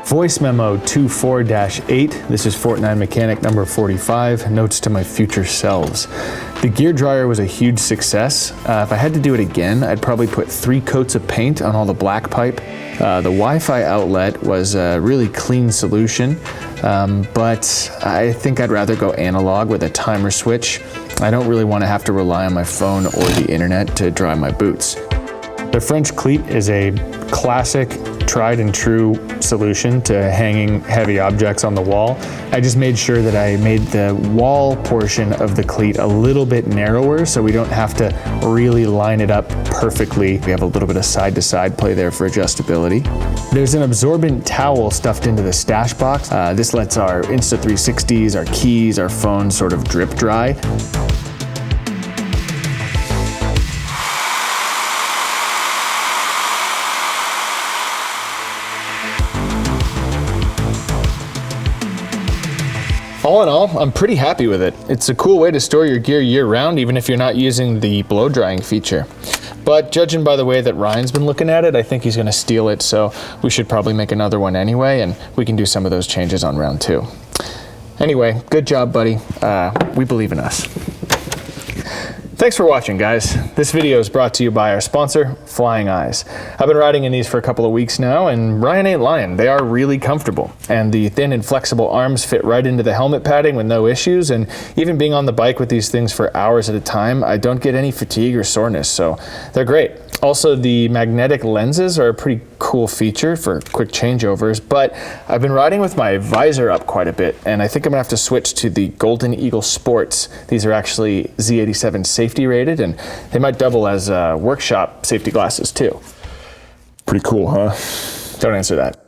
Voice memo 24-8. This is Fortnite mechanic number 45. Notes to my future selves. The gear dryer was a huge success. If I had to do it again, I'd probably put 3 coats of paint on all the black pipe. The Wi-Fi outlet was a really clean solution, but I think I'd rather go analog with a timer switch. I don't really want to have to rely on my phone or the internet to dry my boots. The French cleat is a classic, tried and true solution to hanging heavy objects on the wall. I just made sure that I made the wall portion of the cleat a little bit narrower so we don't have to really line it up perfectly. We have a little bit of side-to-side play there for adjustability. There's an absorbent towel stuffed into the stash box. This lets our Insta360s, our keys, our phones sort of drip dry. All in all, I'm pretty happy with it. It's a cool way to store your gear year-round, even if you're not using the blow-drying feature. But judging by the way that Ryan's been looking at it, I think he's gonna steal it, so we should probably make another one anyway, and we can do some of those changes on round 2. Anyway, good job, buddy. We believe in us. Thanks for watching, guys. This video is brought to you by our sponsor, Flying Eyes. I've been riding in these for a couple of weeks now, and Ryan ain't lying. They are really comfortable. And the thin and flexible arms fit right into the helmet padding with no issues, and even being on the bike with these things for hours at a time, I don't get any fatigue or soreness, so they're great. Also, the magnetic lenses are a pretty cool feature for quick changeovers, but I've been riding with my visor up quite a bit, and I think I'm gonna have to switch to the Golden Eagle Sports. These are actually Z87 safety rated, and they might double as workshop safety glasses too. Pretty cool, huh? Don't answer that.